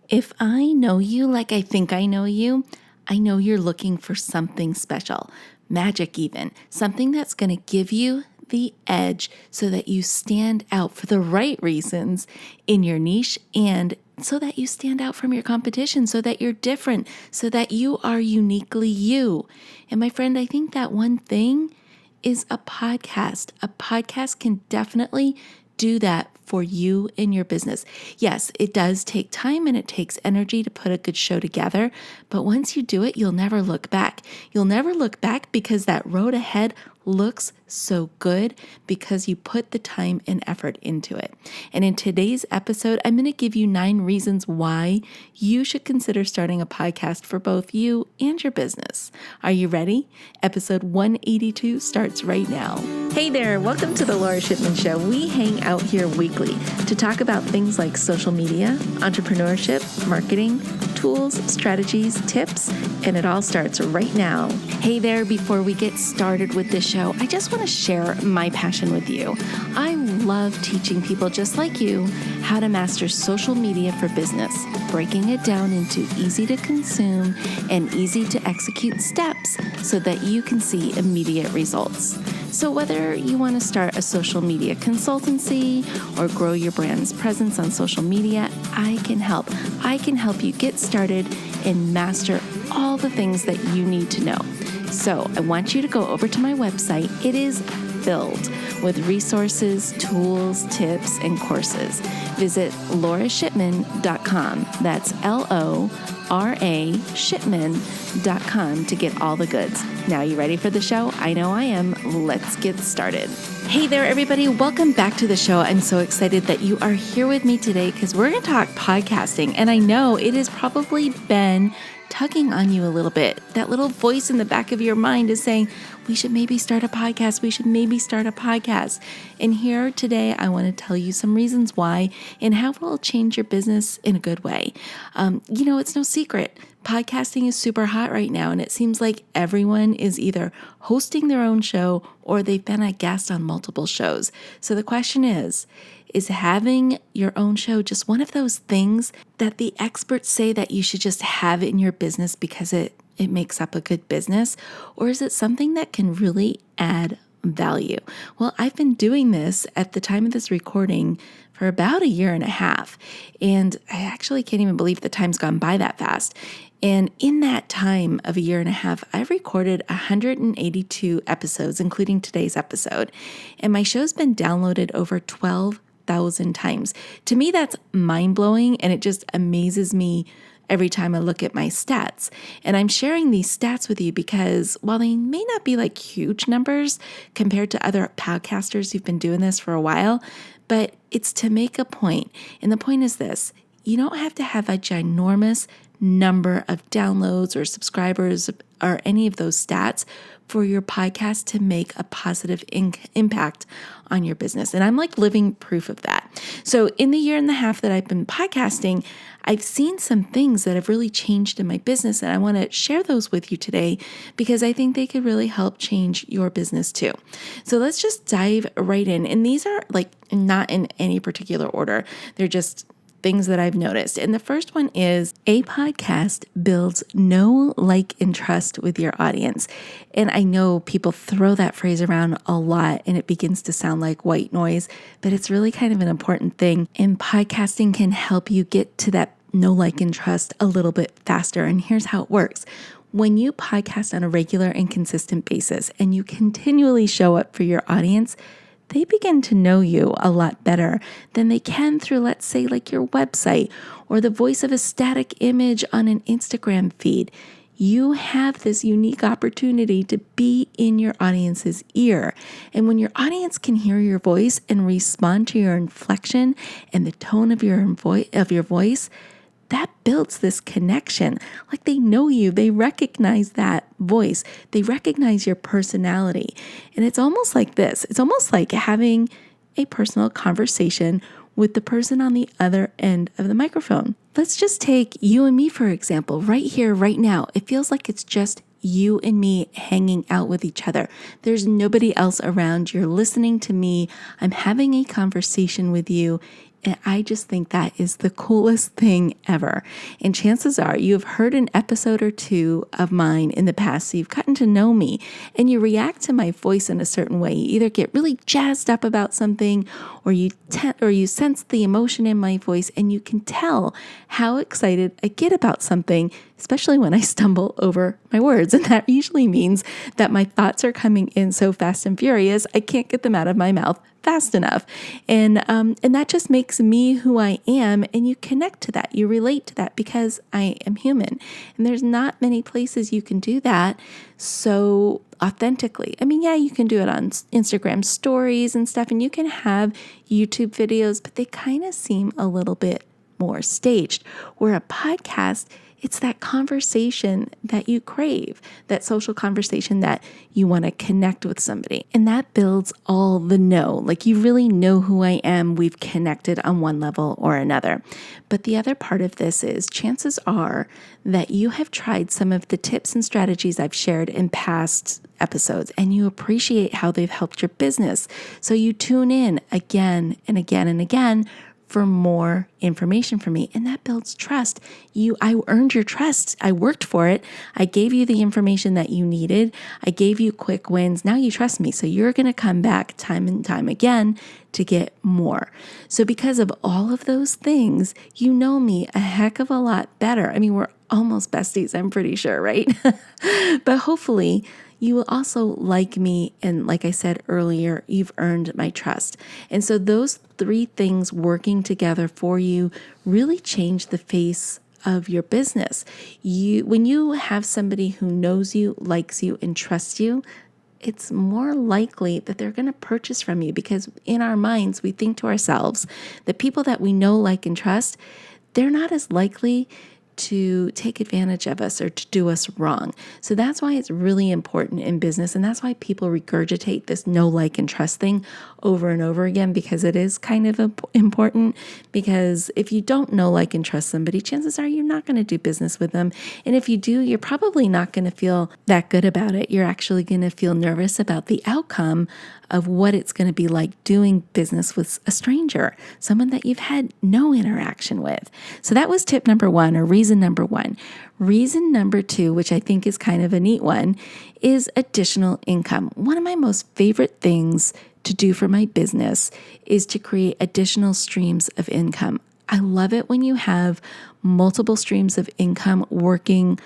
If I know you like I think I know you're looking for something special, magic even, something that's going to give you the edge so that you stand out for the right reasons in your niche and so that you stand out from your competition, so that you're different, so that you are uniquely you. And my friend, I think that one thing is a podcast. A podcast can definitely do that for you and your business. Yes, it does take time and it takes energy to put a good show together, but once you do it, you'll never look back. You'll never look back because that road ahead looks so good because you put the time and effort into it. And in today's episode, I'm going to give you 9 reasons why you should consider starting a podcast for both you and your business. Are you ready? Episode 182 starts right now. Hey there, welcome to the Lora Shipman Show. We hang out here weekly to talk about things like social media, entrepreneurship, marketing, tools, strategies, tips, and it all starts right now. Hey there, before we get started with the show, I just want to share my passion with you. I love teaching people just like you how to master social media for business, breaking it down into easy to consume and easy to execute steps so that you can see immediate results. So whether you want to start a social media consultancy or grow your brand's presence on social media, I can help. I can help you get started and master all the things that you need to know. So I want you to go over to my website. It is filled with resources, tools, tips, and courses. Visit lorashipman.com. That's LORA shipman.com to get all the goods. Now you ready for the show? I know I am. Let's get started. Hey there, everybody. Welcome back to the show. I'm so excited that you are here with me today because we're going to talk podcasting. And I know it has probably been tugging on you a little bit. That little voice in the back of your mind is saying, we should maybe start a podcast. We should maybe start a podcast. And here today, I want to tell you some reasons why and how it will change your business in a good way. It's no secret. Podcasting is super hot right now, and it seems like everyone is either hosting their own show or they've been a guest on multiple shows. So the question is having your own show just one of those things that the experts say that you should just have in your business because it makes up a good business? Or is it something that can really add value? Well, I've been doing this at the time of this recording for about 1.5 years. And I actually can't even believe the time's gone by that fast. And in that time of 1.5 years, I've recorded 182 episodes, including today's episode. And my show's been downloaded over 12,000 times. To me, that's mind-blowing, and it just amazes me every time I look at my stats. And I'm sharing these stats with you because while they may not be like huge numbers compared to other podcasters who've been doing this for a while, but it's to make a point. And the point is this: you don't have to have a ginormous number of downloads or subscribers or any of those stats for your podcast to make a positive impact on your business. And I'm like living proof of that. So in the 1.5 years that I've been podcasting, I've seen some things that have really changed in my business, and I want to share those with you today because I think they could really help change your business too. So let's just dive right in. And these are like not in any particular order. They're just things that I've noticed. And the first one is a podcast builds know, like, and trust with your audience. And I know people throw that phrase around a lot and it begins to sound like white noise, but it's really kind of an important thing. And podcasting can help you get to that know, like, and trust a little bit faster. And here's how it works. When you podcast on a regular and consistent basis and you continually show up for your audience, they begin to know you a lot better than they can through, let's say, like your website or the voice of a static image on an Instagram feed. You have this unique opportunity to be in your audience's ear. And when your audience can hear your voice and respond to your inflection and the tone of your voice, that builds this connection. Like they know you, they recognize that voice, they recognize your personality. And it's almost like this. It's almost like having a personal conversation with the person on the other end of the microphone. Let's just take you and me, for example, right here, right now. It feels like it's just you and me hanging out with each other. There's nobody else around. You're listening to me. I'm having a conversation with you And I just think that is the coolest thing ever. And chances are you've heard an episode or two of mine in the past, so you've gotten to know me and you react to my voice in a certain way. You either get really jazzed up about something or you sense the emotion in my voice and you can tell how excited I get about something, especially when I stumble over my words. And that usually means that my thoughts are coming in so fast and furious, I can't get them out of my mouth fast enough. And that just makes me who I am. And you connect to that. You relate to that because I am human. And there's not many places you can do that so authentically. I mean, yeah, you can do it on Instagram stories and stuff, and you can have YouTube videos, but they kind of seem a little bit more staged. Where a podcast, it's that conversation that you crave, that social conversation that you want to connect with somebody. And that builds all the know. Like you really know who I am. We've connected on one level or another. But the other part of this is chances are that you have tried some of the tips and strategies I've shared in past episodes and you appreciate how they've helped your business. So you tune in again and again and again for more information from me. And that builds trust. I earned your trust. I worked for it. I gave you the information that you needed. I gave you quick wins. Now you trust me. So you're going to come back time and time again to get more. So because of all of those things, you know me a heck of a lot better. I mean, we're almost besties, I'm pretty sure, right? But hopefully you will also like me. And like I said earlier, you've earned my trust. And so those three things working together for you really change the face of your business. When you have somebody who knows you, likes you, and trusts you, it's more likely that they're going to purchase from you because in our minds, we think to ourselves, the people that we know, like, and trust, they're not as likely to take advantage of us or to do us wrong. So that's why it's really important in business. And that's why people regurgitate this know, like, and trust thing over and over again, because it is kind of important. Because if you don't know, like, and trust somebody, chances are you're not going to do business with them. And if you do, you're probably not going to feel that good about it. You're actually going to feel nervous about the outcome of what it's going to be like doing business with a stranger, someone that you've had no interaction with. So that was tip number one, or reason number one. Reason number two, which I think is kind of a neat one, is additional income. One of my most favorite things to do for my business is to create additional streams of income. I love it when you have multiple streams of income working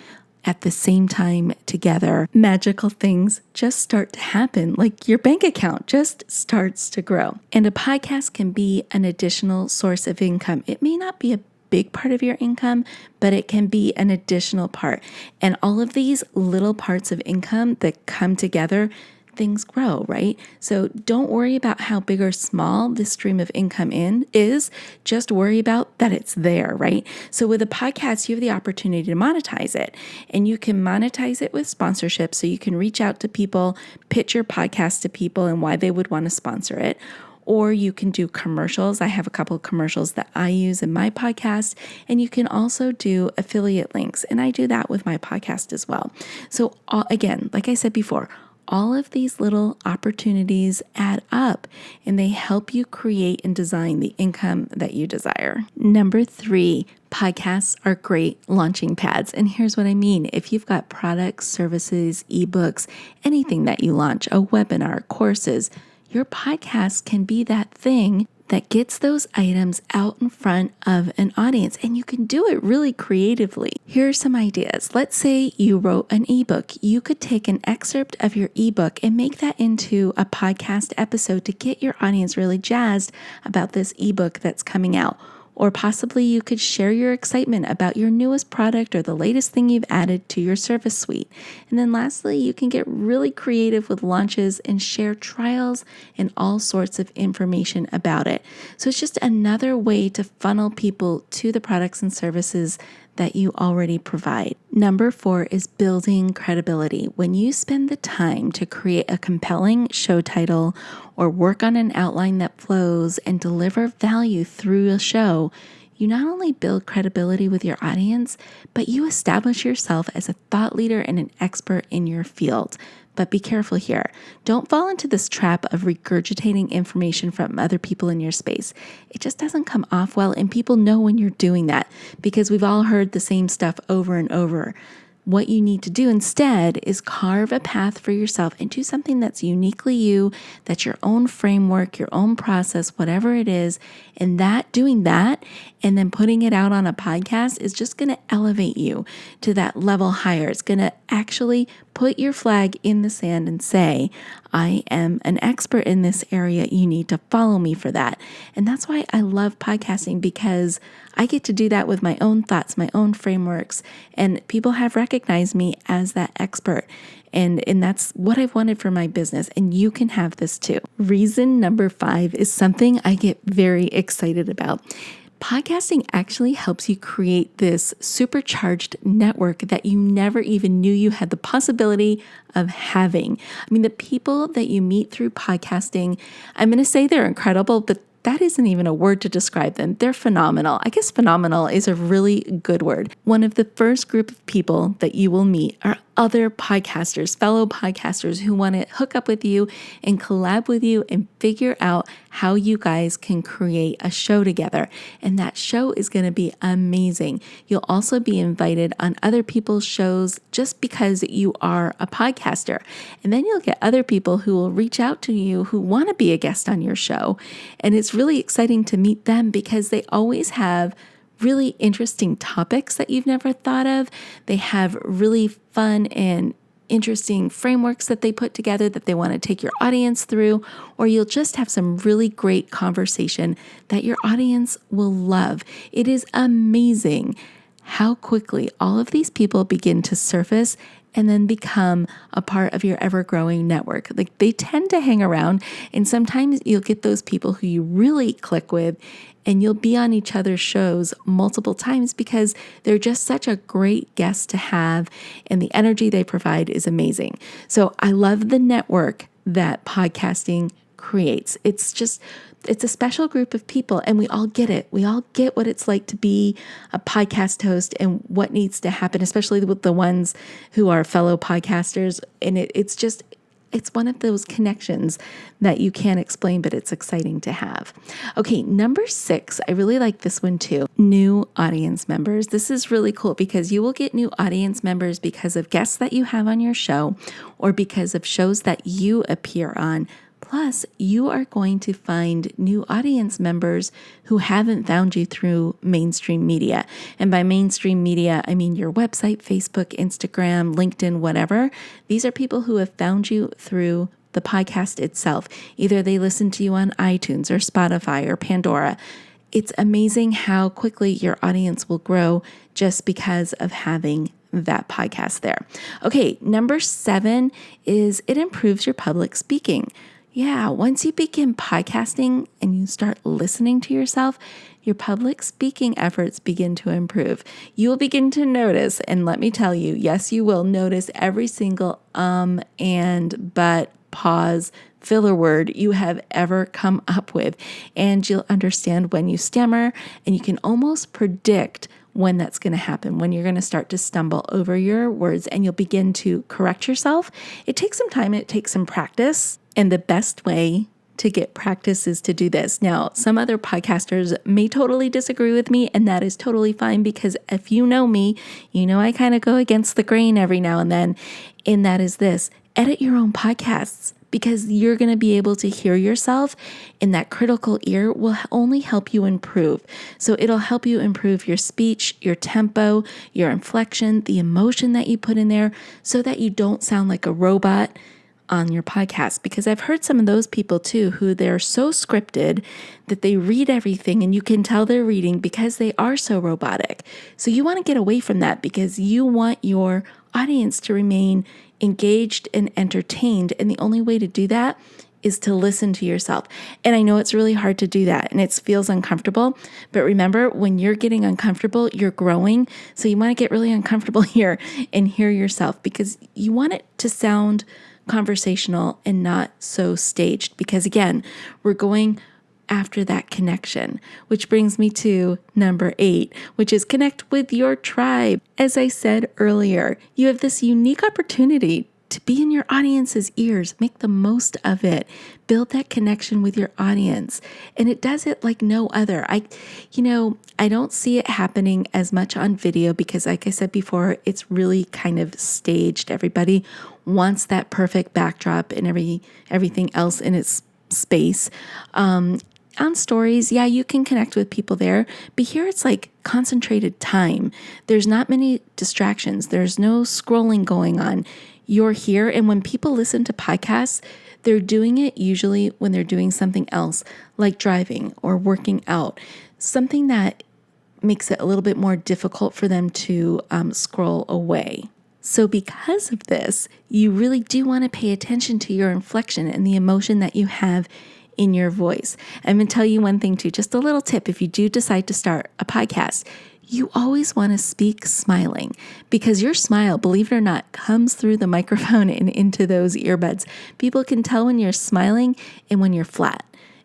at the same time together. Magical things just start to happen, like your bank account just starts to grow. And a podcast can be an additional source of income. It may not be a big part of your income, but it can be an additional part. And all of these little parts of income that come together, things grow, right? So don't worry about how big or small this stream of income is. Just worry about that it's there, right? So with a podcast, you have the opportunity to monetize it, and you can monetize it with sponsorship. So you can reach out to people, pitch your podcast to people and why they would want to sponsor it. Or you can do commercials. I have a couple of commercials that I use in my podcast, and you can also do affiliate links. And I do that with my podcast as well. So again, like I said before, all of these little opportunities add up and they help you create and design the income that you desire. Number three, podcasts are great launching pads. And here's what I mean. If you've got products, services, ebooks, anything that you launch, a webinar, courses, your podcast can be that thing that gets those items out in front of an audience, and you can do it really creatively. Here are some ideas. Let's say you wrote an ebook. You could take an excerpt of your ebook and make that into a podcast episode to get your audience really jazzed about this ebook that's coming out. Or possibly you could share your excitement about your newest product or the latest thing you've added to your service suite. And then lastly, you can get really creative with launches and share trials and all sorts of information about it. So it's just another way to funnel people to the products and services that you already provide. Number four is building credibility. When you spend the time to create a compelling show title or work on an outline that flows and deliver value through a show, you not only build credibility with your audience, but you establish yourself as a thought leader and an expert in your field. But be careful here. Don't fall into this trap of regurgitating information from other people in your space. It just doesn't come off well, and people know when you're doing that because we've all heard the same stuff over and over. What you need to do instead is carve a path for yourself and do something that's uniquely you, that's your own framework, your own process, whatever it is. And doing that and then putting it out on a podcast is just going to elevate you to that level higher. It's going to actually put your flag in the sand and say, I am an expert in this area. You need to follow me for that. And that's why I love podcasting, because I get to do that with my own thoughts, my own frameworks, and people have recognized me as that expert. And that's what I've wanted for my business. And you can have this too. Reason number 5 is something I get very excited about. Podcasting actually helps you create this supercharged network that you never even knew you had the possibility of having. I mean, the people that you meet through podcasting, I'm going to say they're incredible, but that isn't even a word to describe them. They're phenomenal. I guess phenomenal is a really good word. One of the first group of people that you will meet are other podcasters, fellow podcasters who want to hook up with you and collab with you and figure out how you guys can create a show together. And that show is going to be amazing. You'll also be invited on other people's shows just because you are a podcaster. And then you'll get other people who will reach out to you who want to be a guest on your show. And it's really exciting to meet them because they always have really interesting topics that you've never thought of. They have really fun and interesting frameworks that they put together that they want to take your audience through, or you'll just have some really great conversation that your audience will love. It is amazing how quickly all of these people begin to surface and then become a part of your ever-growing network. Like, they tend to hang around, and sometimes you'll get those people who you really click with, and you'll be on each other's shows multiple times because they're just such a great guest to have, and the energy they provide is amazing. So I love the network that podcasting creates. It's a special group of people, and we all get it. We all get what it's like to be a podcast host and what needs to happen, especially with the ones who are fellow podcasters. And it's one of those connections that you can't explain, but it's exciting to have. Okay, number 6, I really like this one too. New audience members. This is really cool because you will get new audience members because of guests that you have on your show or because of shows that you appear on. Plus, you are going to find new audience members who haven't found you through mainstream media. And by mainstream media, I mean your website, Facebook, Instagram, LinkedIn, whatever. These are people who have found you through the podcast itself. Either they listen to you on iTunes or Spotify or Pandora. It's amazing how quickly your audience will grow just because of having that podcast there. Okay, number 7 is it improves your public speaking. Yeah, once you begin podcasting and you start listening to yourself, your public speaking efforts begin to improve. You will begin to notice, and let me tell you, yes, you will notice every single and, but, pause, filler word you have ever come up with. And you'll understand when you stammer, and you can almost predict when that's going to happen, when you're going to start to stumble over your words, and you'll begin to correct yourself. It takes some time, it takes some practice. And the best way to get practice is to do this. Now, some other podcasters may totally disagree with me, and that is totally fine because if you know me, you know I kind of go against the grain every now and then. And that is this: edit your own podcasts, because you're going to be able to hear yourself, and that critical ear will only help you improve. So it'll help you improve your speech, your tempo, your inflection, the emotion that you put in there, so that you don't sound like a robot on your podcast. Because I've heard some of those people too, who they're so scripted that they read everything and you can tell they're reading because they are so robotic. So you want to get away from that because you want your audience to remain engaged and entertained. And the only way to do that is to listen to yourself. And I know it's really hard to do that and it feels uncomfortable, but remember, when you're getting uncomfortable, you're growing. So you want to get really uncomfortable here and hear yourself, because you want it to sound conversational and not so staged, because again, we're going after that connection, which brings me to number 8, which is connect with your tribe. As I said earlier, you have this unique opportunity to be in your audience's ears. Make the most of it. Build that connection with your audience. And it does it like no other. I don't see it happening as much on video because, like I said before, it's really kind of staged. Everybody wants that perfect backdrop and everything else in its space. On stories, yeah, you can connect with people there, but here it's like concentrated time. There's not many distractions. There's no scrolling going on. You're here, and when people listen to podcasts, they're doing it usually when they're doing something else, like driving or working out, something that makes it a little bit more difficult for them to scroll away. So because of this, you really do want to pay attention to your inflection and the emotion that you have in your voice. I'm going to tell you one thing too, just a little tip. If you do decide to start a podcast, you always want to speak smiling because your smile, believe it or not, comes through the microphone and into those earbuds. People can tell when you're smiling and when you're flat.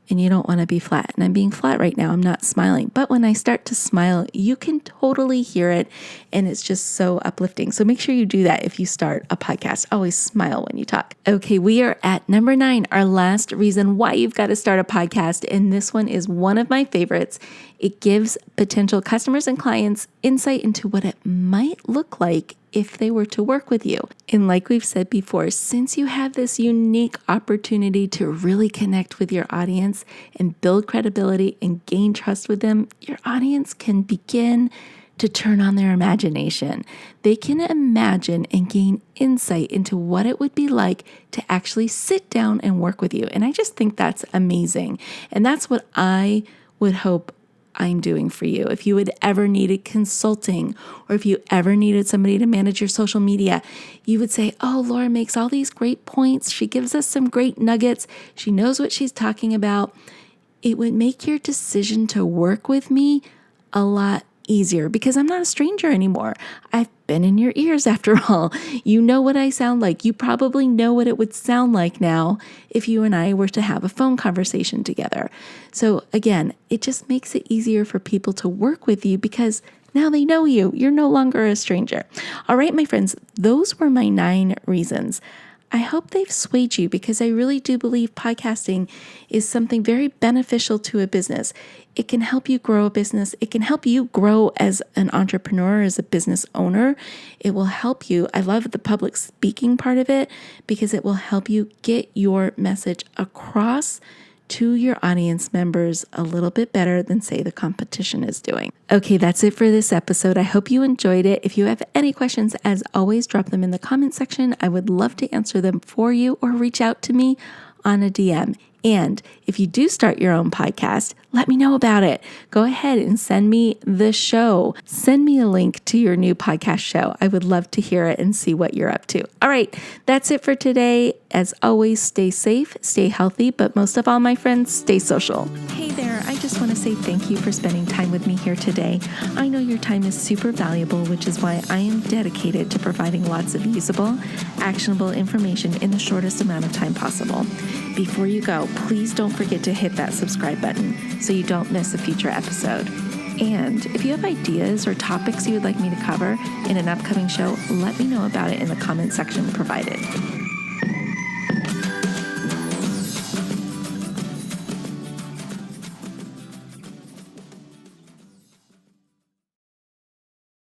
And you don't want to be flat. And I'm being flat right now. I'm not smiling. But when I start to smile, you can totally hear it. And it's just so uplifting. So make sure you do that if you start a podcast. Always smile when you talk. Okay, we are at number 9, our last reason why you've got to start a podcast. And this one is one of my favorites. It gives potential customers and clients insight into what it might look like if they were to work with you. And like we've said before, since you have this unique opportunity to really connect with your audience and build credibility and gain trust with them, your audience can begin to turn on their imagination. They can imagine and gain insight into what it would be like to actually sit down and work with you. And I just think that's amazing. And that's what I would hope I'm doing for you. If you had ever needed consulting, or if you ever needed somebody to manage your social media, you would say, oh, Lora makes all these great points. She gives us some great nuggets. She knows what she's talking about. It would make your decision to work with me a lot easier because I'm not a stranger anymore. I've been in your ears after all. You know what I sound like. You probably know what it would sound like now if you and I were to have a phone conversation together. So again, it just makes it easier for people to work with you because now they know you. You're no longer a stranger. All right, my friends, those were my 9 reasons. I hope they've swayed you because I really do believe podcasting is something very beneficial to a business. It can help you grow a business. It can help you grow as an entrepreneur, as a business owner. It will help you. I love the public speaking part of it because it will help you get your message across to your audience members a little bit better than, say, the competition is doing. Okay, that's it for this episode. I hope you enjoyed it. If you have any questions, as always, drop them in the comment section. I would love to answer them for you or reach out to me on a DM. And if you do start your own podcast, let me know about it. Go ahead and send me the show. Send me a link to your new podcast show. I would love to hear it and see what you're up to. All right, that's it for today. As always, stay safe, stay healthy, but most of all, my friends, stay social. Hey there, I just want to say thank you for spending time with me here today. I know your time is super valuable, which is why I am dedicated to providing lots of usable, actionable information in the shortest amount of time possible. Before you go, please don't forget to hit that subscribe button so you don't miss a future episode. And if you have ideas or topics you would like me to cover in an upcoming show, let me know about it in the comment section provided.